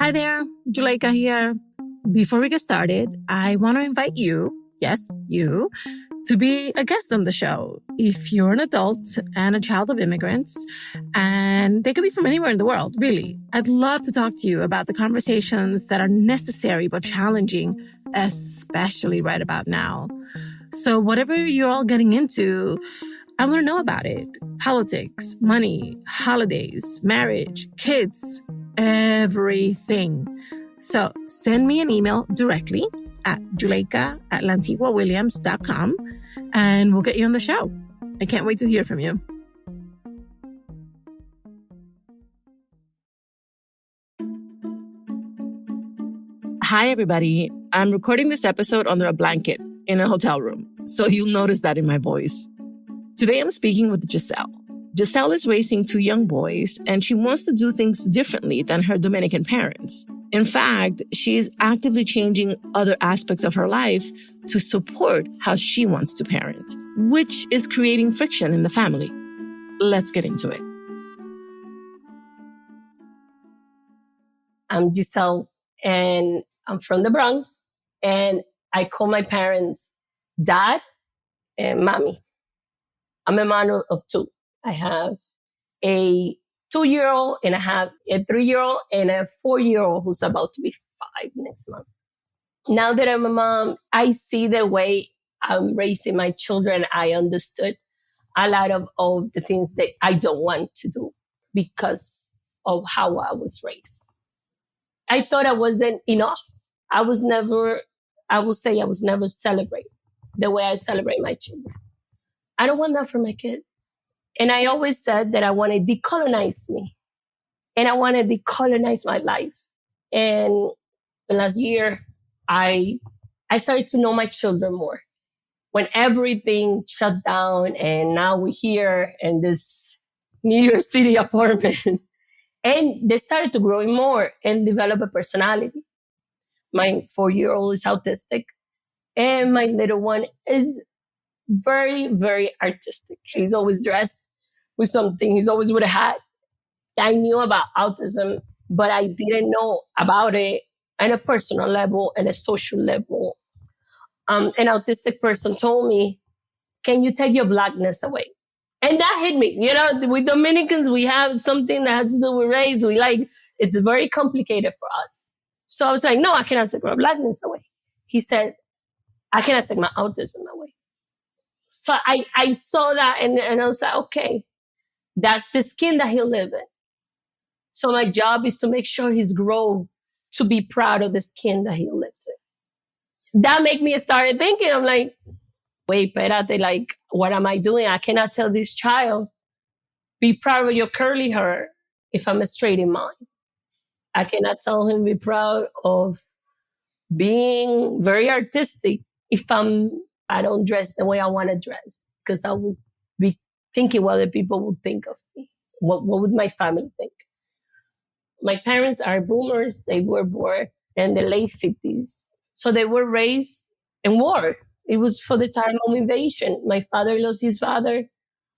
Hi there, Juleyka here. Before we get started, I want to invite you, yes, you, to be a guest on the show. If you're an adult and a child of immigrants, and they could be from anywhere in the world, really, I'd love to talk to you about the conversations that are necessary but challenging, especially right about now. So whatever you're all getting into, I want to know about it. Politics, money, holidays, marriage, kids, everything. So send me an email directly at Juleyka@Lantigua-Williams.com and we'll get you on the show. I can't wait to hear from you. Hi, everybody. I'm recording this episode under a blanket in a hotel room, so you'll notice that in my voice. Today, I'm speaking with Gisselle. Gisselle is raising 2 young boys, and she wants to do things differently than her Dominican parents. In fact, she's actively changing other aspects of her life to support how she wants to parent, which is creating friction in the family. Let's get into it. I'm Gisselle, and I'm from the Bronx, and I call my parents Dad and Mamí. I'm a mom of 2. I have a 2-year-old and I have a 3-year-old and a 4-year-old who's about to be 5 next month. Now that I'm a mom, I see the way I'm raising my children. I understood a lot of all the things that I don't want to do because of how I was raised. I thought I wasn't enough. I was never celebrated the way I celebrate my children. I don't want that for my kids. And I always said that I want to decolonize me. And I want to decolonize my life. And last year, I started to know my children more. When everything shut down and now we're here in this New York City apartment. And they started to grow more and develop a personality. My 4-year-old is autistic. And my little one is very, very artistic. He's always dressed with something. He's always with a hat. I knew about autism, but I didn't know about it on a personal level and a social level. An autistic person told me, can you take your blackness away? And that hit me. You know, with Dominicans, we have something that has to do with race. It's very complicated for us. So I was like, no, I cannot take my blackness away. He said, I cannot take my autism away. So I saw that and I was like, okay, that's the skin that he'll live in. So my job is to make sure he's grown to be proud of the skin that he lived in. That made me start thinking, I'm like, wait, espérate, like, what am I doing? I cannot tell this child, be proud of your curly hair if I'm straight in mine. I cannot tell him be proud of being very artistic if I don't dress the way I want to dress, because I will be thinking what other people would think of me. What would my family think? My parents are boomers. They were born in the late 50s. So they were raised in war. It was for the time of invasion. My father lost his father.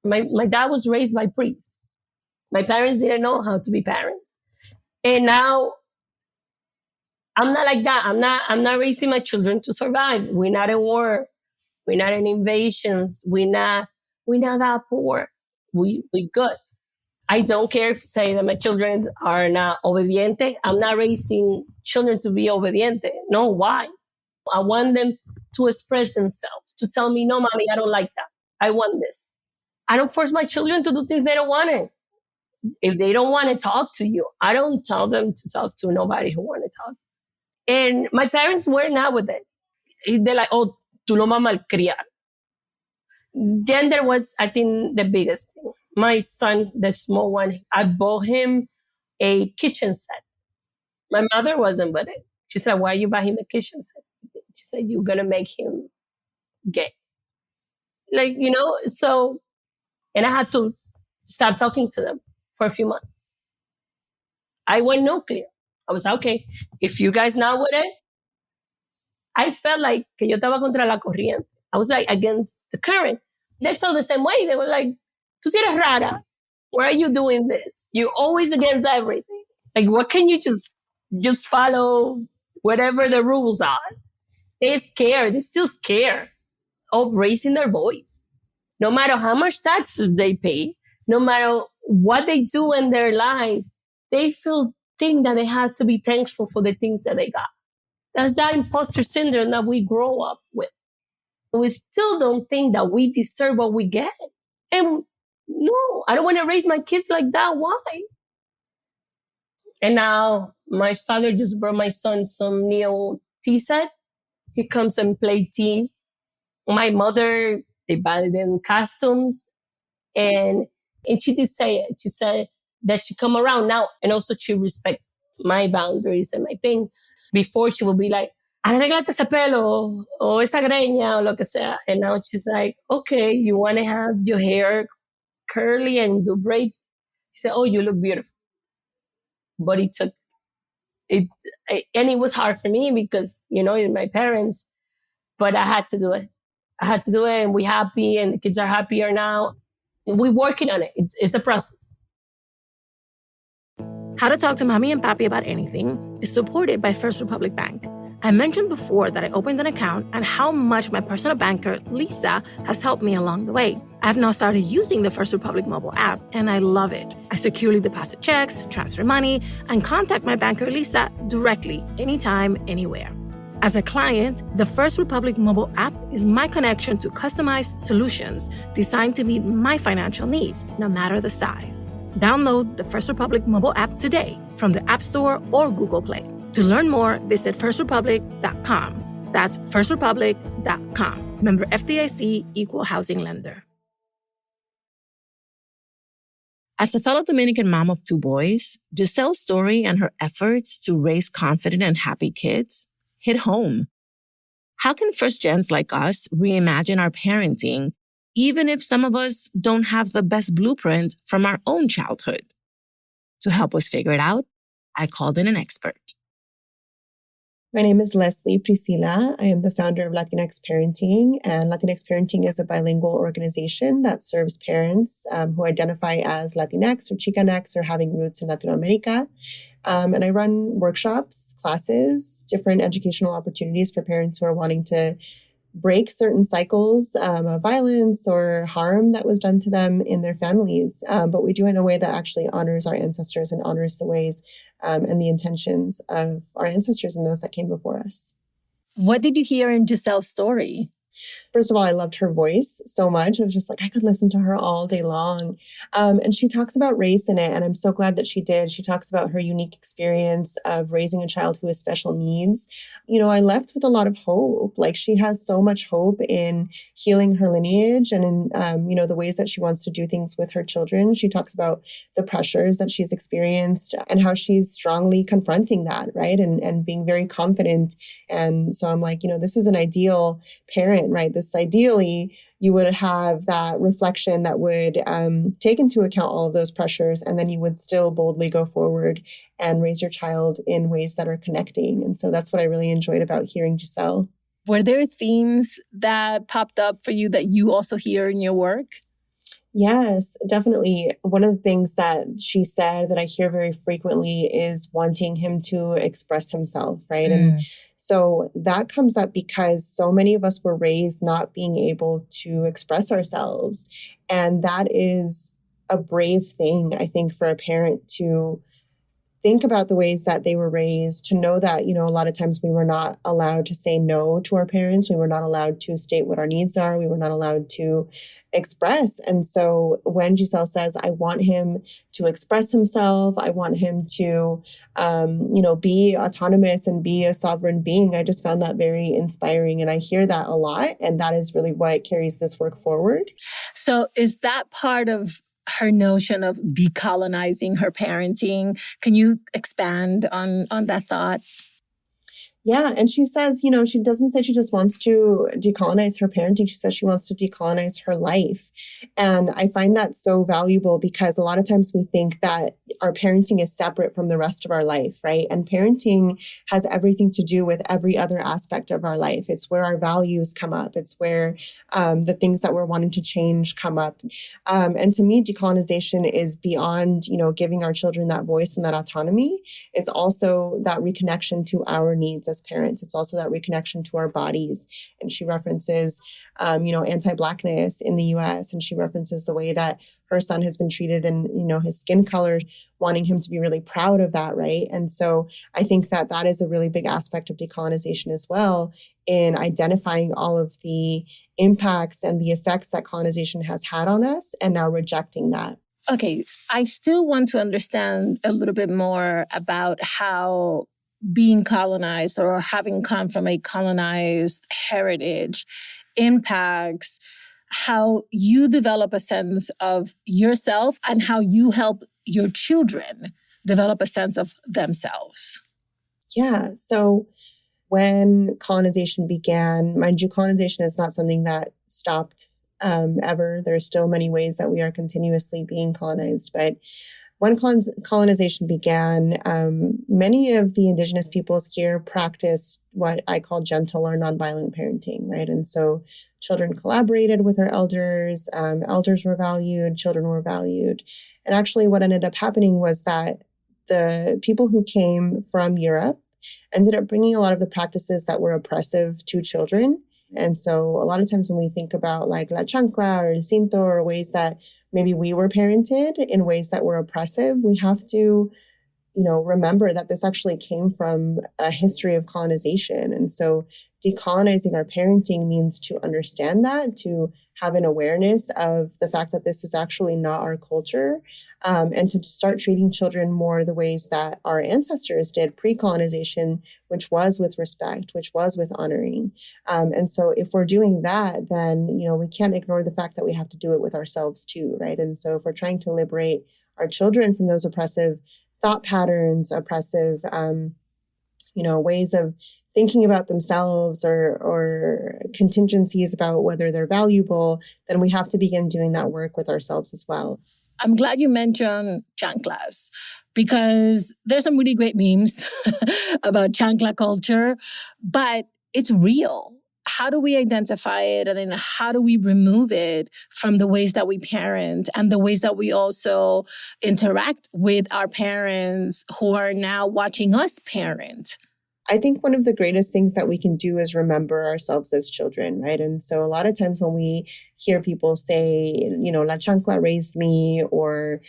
My dad was raised by priests. My parents didn't know how to be parents. And now I'm not like that. I'm not raising my children to survive. We're not in war. We're not in invasions. We're not that poor. We good. I don't care if you say that my children are not obediente. I'm not raising children to be obediente. No, why? I want them to express themselves, to tell me, no, mommy, I don't like that. I want this. I don't force my children to do things they don't want to. If they don't want to talk to you, I don't tell them to talk to nobody who want to talk. And my parents were not with it. They're like, oh, tú lo vas a malcriar. Gender was, I think, the biggest thing. My son, the small one, I bought him a kitchen set. My mother wasn't with it. She said, why you buy him a kitchen set? She said, you're going to make him gay. Like, you know, so, and I had to stop talking to them for a few months. I went nuclear. I was okay, if you guys not with it, I felt like que yo estaba contra la corriente. I was like against the current. They felt the same way. They were like, tú si eres rara. Why are you doing this? You're always against everything. Like, what can you just follow whatever the rules are? They're scared. They're still scared of raising their voice. No matter how much taxes they pay, no matter what they do in their life, they think that they have to be thankful for the things that they got. That's that imposter syndrome that we grow up with. We still don't think that we deserve what we get. And no, I don't want to raise my kids like that. Why? And now my father just brought my son some new tea set. He comes and play tea. My mother, they buy them costumes. And she did say it. She said that she come around now. And also she respect my boundaries and my thing. Before she would be like, arreglate ese pelo, o esa greña, o lo que sea. And now she's like, okay, you want to have your hair curly and do braids? He said, oh, you look beautiful. But it took, and it was hard for me because, my parents, but I had to do it. And we're happy and the kids are happier now. We're working on it. It's a process. How to Talk to Mamí and Papí About Anything is supported by First Republic Bank. I mentioned before that I opened an account and how much my personal banker, Lisa, has helped me along the way. I've now started using the First Republic mobile app, and I love it. I securely deposit checks, transfer money, and contact my banker, Lisa, directly, anytime, anywhere. As a client, the First Republic mobile app is my connection to customized solutions designed to meet my financial needs, no matter the size. Download the First Republic mobile app today from the App Store or Google Play. To learn more, visit firstrepublic.com. That's firstrepublic.com. Member FDIC, Equal Housing Lender. As a fellow Dominican mom of 2 boys, Gisselle's story and her efforts to raise confident and happy kids hit home. How can first gens like us reimagine our parenting, even if some of us don't have the best blueprint from our own childhood? To help us figure it out, I called in an expert. My name is Leslie Priscilla. I am the founder of Latinx Parenting, and Latinx Parenting is a bilingual organization that serves parents who identify as Latinx or Chicanx or having roots in Latin America. And I run workshops, classes, different educational opportunities for parents who are wanting to break certain cycles of violence or harm that was done to them in their families. But we do it in a way that actually honors our ancestors and honors the ways and the intentions of our ancestors and those that came before us. What did you hear in Giselle's story? First of all, I loved her voice so much. I was just like, I could listen to her all day long. And she talks about race in it, and I'm so glad that she did. She talks about her unique experience of raising a child who has special needs. I left with a lot of hope. Like, she has so much hope in healing her lineage and in, the ways that she wants to do things with her children. She talks about the pressures that she's experienced and how she's strongly confronting that, right? And being very confident. And so I'm like, this is an ideal parent, right? This ideally, you would have that reflection that would take into account all of those pressures, and then you would still boldly go forward and raise your child in ways that are connecting. And so that's what I really enjoyed about hearing Gisselle. Were there themes that popped up for you that you also hear in your work? Yes, definitely. One of the things that she said that I hear very frequently is wanting him to express himself, right? And so that comes up because so many of us were raised not being able to express ourselves. And that is a brave thing, I think, for a parent to think about the ways that they were raised, to know that, a lot of times we were not allowed to say no to our parents. We were not allowed to state what our needs are. We were not allowed to express. And so when Gisselle says, I want him to express himself, I want him to, be autonomous and be a sovereign being, I just found that very inspiring. And I hear that a lot. And that is really what carries this work forward. So is that part of her notion of decolonizing her parenting? Can you expand on that thought? Yeah. And she says, she doesn't say she just wants to decolonize her parenting. She says she wants to decolonize her life. And I find that so valuable because a lot of times we think that our parenting is separate from the rest of our life, right? And parenting has everything to do with every other aspect of our life. It's where our values come up. It's where the things that we're wanting to change come up. And to me, decolonization is beyond, giving our children that voice and that autonomy. It's also that reconnection to our needs as parents. It's also that reconnection to our bodies. And she references, anti-Blackness in the US. And she references the way that her son has been treated and, his skin color, wanting him to be really proud of that, right? And so I think that that is a really big aspect of decolonization as well, in identifying all of the impacts and the effects that colonization has had on us and now rejecting that. Okay, I still want to understand a little bit more about how being colonized or having come from a colonized heritage impacts how you develop a sense of yourself and how you help your children develop a sense of themselves. Yeah. So when colonization began, mind you, colonization is not something that stopped ever. There's still many ways that we are continuously being colonized. But when colonization began, many of the indigenous peoples here practiced what I call gentle or nonviolent parenting, right? And so children collaborated with their elders, elders were valued, children were valued. And actually what ended up happening was that the people who came from Europe ended up bringing a lot of the practices that were oppressive to children. And so a lot of times when we think about like la chancla or el cinto or ways that maybe we were parented in ways that were oppressive, we have to, remember that this actually came from a history of colonization. And so decolonizing our parenting means to understand that, to have an awareness of the fact that this is actually not our culture, and to start treating children more the ways that our ancestors did pre-colonization, which was with respect, which was with honoring. And so if we're doing that, then, we can't ignore the fact that we have to do it with ourselves too, right? And so if we're trying to liberate our children from those oppressive thought patterns, oppressive, ways of thinking about themselves or contingencies about whether they're valuable, then we have to begin doing that work with ourselves as well. I'm glad you mentioned chanclas because there's some really great memes about chancla culture, but it's real. How do we identify it? And then how do we remove it from the ways that we parent and the ways that we also interact with our parents who are now watching us parent? I think one of the greatest things that we can do is remember ourselves as children, right? And so a lot of times when we hear people say, la chancla raised me, or,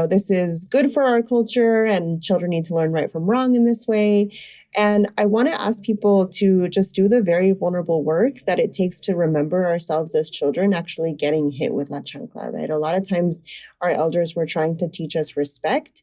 this is good for our culture and children need to learn right from wrong in this way. And I want to ask people to just do the very vulnerable work that it takes to remember ourselves as children actually getting hit with la chancla, right? A lot of times our elders were trying to teach us respect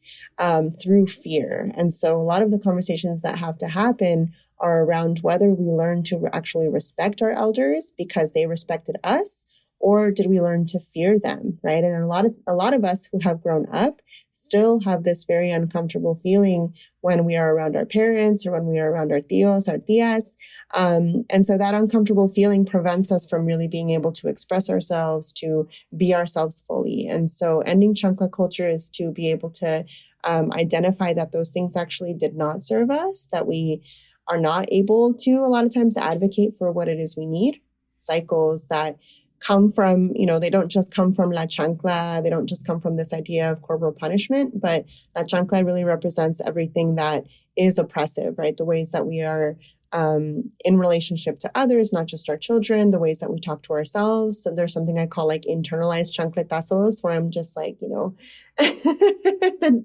through fear. And so a lot of the conversations that have to happen are around whether we learn to actually respect our elders because they respected us, or did we learn to fear them, right? And a lot of us who have grown up still have this very uncomfortable feeling when we are around our parents or when we are around our tíos, our tías. And so that uncomfortable feeling prevents us from really being able to express ourselves, to be ourselves fully. And so ending chancla culture is to be able to identify that those things actually did not serve us, that we are not able to a lot of times advocate for what it is we need. Cycles that come from, they don't just come from la chancla. They don't just come from this idea of corporal punishment, but la chancla really represents everything that is oppressive, right? The ways that we are in relationship to others, not just our children, the ways that we talk to ourselves. So there's something I call like internalized chancletazos, where I'm just like, the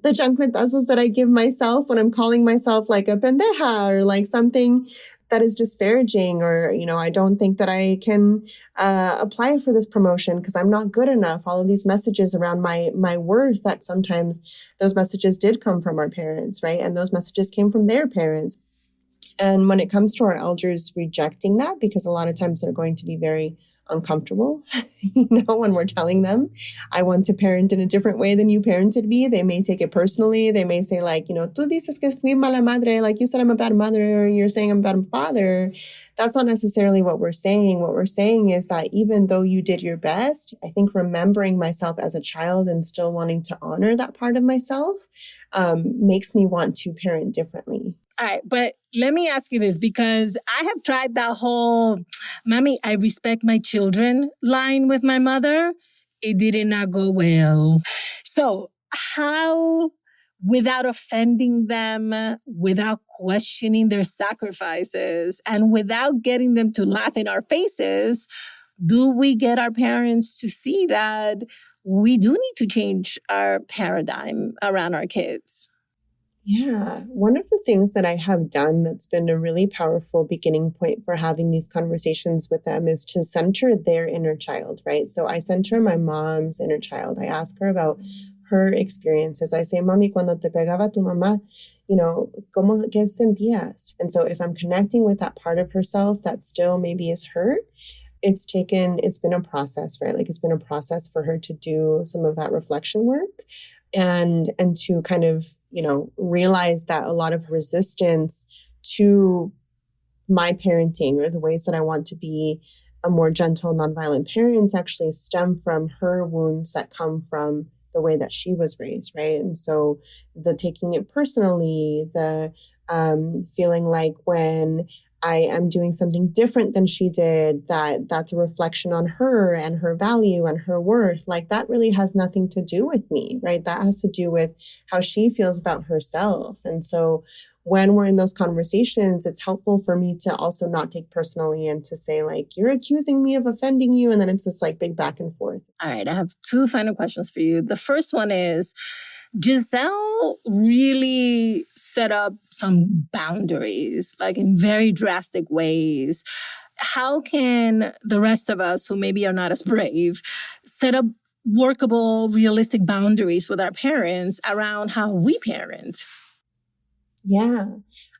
chancletazos that I give myself when I'm calling myself like a pendeja or like something that is disparaging, or, I don't think that I can apply for this promotion because I'm not good enough. All of these messages around my worth, that sometimes those messages did come from our parents, right? And those messages came from their parents. And when it comes to our elders rejecting that, because a lot of times they're going to be very uncomfortable, when we're telling them, I want to parent in a different way than you parented me. They may take it personally. They may say like, tú dices que fui mala madre, like you said I'm a bad mother, or you're saying I'm a bad father. That's not necessarily what we're saying. What we're saying is that even though you did your best, I think remembering myself as a child and still wanting to honor that part of myself makes me want to parent differently. All right, but let me ask you this, because I have tried that whole, Mommy, I respect my children line with my mother. It did not go well. So how, without offending them, without questioning their sacrifices, and without getting them to laugh in our faces, do we get our parents to see that we do need to change our paradigm around our kids? Yeah. One of the things that I have done that's been a really powerful beginning point for having these conversations with them is to center their inner child, right? So I center my mom's inner child. I ask her about her experiences. I say, Mami, cuando te pegaba tu mamá, ¿cómo qué sentías? And so if I'm connecting with that part of herself that still maybe is hurt, it's been a process, right? Like it's been a process for her to do some of that reflection work and to kind of, realize that a lot of resistance to my parenting or the ways that I want to be a more gentle, nonviolent parent actually stem from her wounds that come from the way that she was raised, right? And so the taking it personally, the feeling like when I am doing something different than she did, that's a reflection on her and her value and her worth. Like that really has nothing to do with me, right? That has to do with how she feels about herself. And so when we're in those conversations, it's helpful for me to also not take personally and to say like, you're accusing me of offending you. And then it's this like big back and forth. All right. I have two final questions for you. The first one is, Gisselle really set up some boundaries, like in very drastic ways. How can the rest of us who maybe are not as brave set up workable, realistic boundaries with our parents around how we parent? Yeah.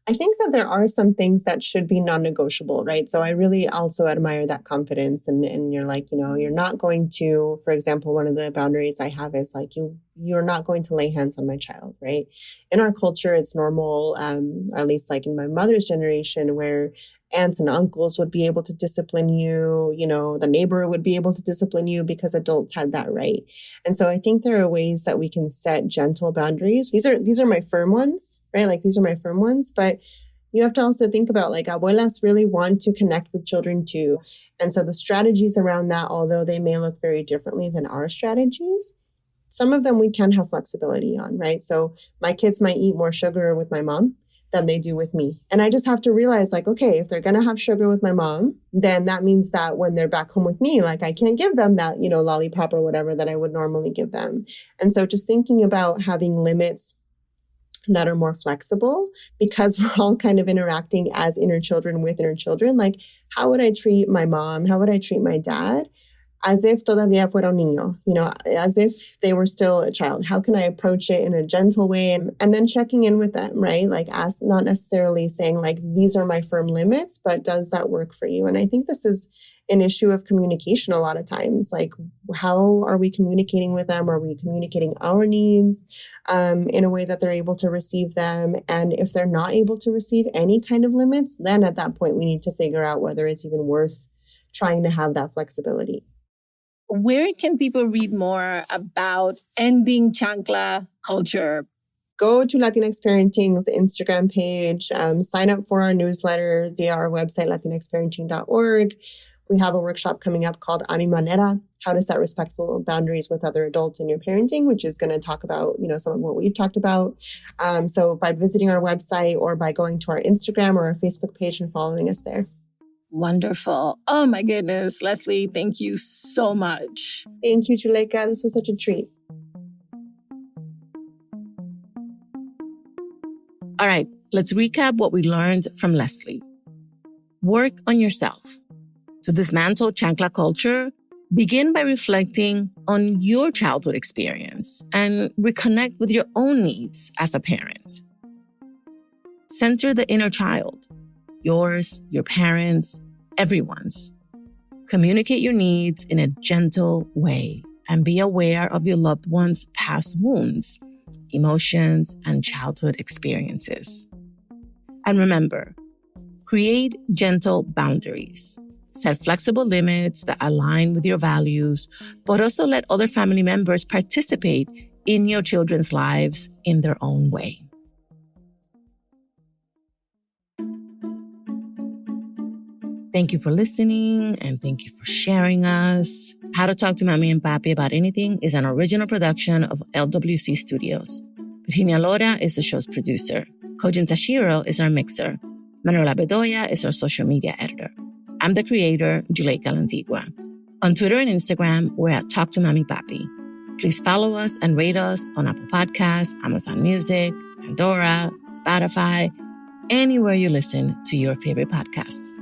I think that there are some things that should be non-negotiable, right? So I really also admire that confidence and you're like, you're not going to, for example, one of the boundaries I have is like, you're not going to lay hands on my child, right? In our culture, it's normal, or at least like in my mother's generation, where aunts and uncles would be able to discipline you, the neighbor would be able to discipline you because adults had that right. And so I think there are ways that we can set gentle boundaries. These are my firm ones, right? Like these are my firm ones, but you have to also think about like abuelas really want to connect with children too. And so the strategies around that, although they may look very differently than our strategies, some of them we can have flexibility on, right? So my kids might eat more sugar with my mom than they do with me. And I just have to realize like, okay, if they're going to have sugar with my mom, then that means that when they're back home with me, like I can't give them that, lollipop or whatever that I would normally give them. And so just thinking about having limits that are more flexible because we're all kind of interacting as inner children with inner children. Like, how would I treat my mom? How would I treat my dad? As if todavía fuera un niño, as if they were still a child. How can I approach it in a gentle way? And then checking in with them, right? Like not necessarily saying like, these are my firm limits, but does that work for you? And I think this is an issue of communication a lot of times. Like, how are we communicating with them? Are we communicating our needs in a way that they're able to receive them? And if they're not able to receive any kind of limits, then at that point, we need to figure out whether it's even worth trying to have that flexibility. Where can people read more about ending Chancla culture? Go to Latinx Parenting's Instagram page, sign up for our newsletter via our website, latinxparenting.org. We have a workshop coming up called A Mi Manera, how to set respectful boundaries with other adults in your parenting, which is going to talk about, some of what we've talked about. So by visiting our website or by going to our Instagram or our Facebook page and following us there. Wonderful. Oh my goodness. Leslie, thank you so much. Thank you, Juleyka. This was such a treat. All right, let's recap what we learned from Leslie. Work on yourself. To dismantle Chancla culture, begin by reflecting on your childhood experience and reconnect with your own needs as a parent. Center the inner child. Yours, your parents, everyone's. Communicate your needs in a gentle way and be aware of your loved one's past wounds, emotions, and childhood experiences. And remember, create gentle boundaries. Set flexible limits that align with your values, but also let other family members participate in your children's lives in their own way. Thank you for listening, and thank you for sharing us. How to Talk to Mamí and Papí About Anything is an original production of LWC Studios. Virginia Lora is the show's producer. Kojin Tashiro is our mixer. Manuela Bedoya is our social media editor. I'm the creator, Juleyka Lantigua. On Twitter and Instagram, we're at Talk to Mamí Papí. Please follow us and rate us on Apple Podcasts, Amazon Music, Pandora, Spotify, anywhere you listen to your favorite podcasts.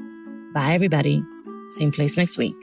Bye, everybody. Same place next week.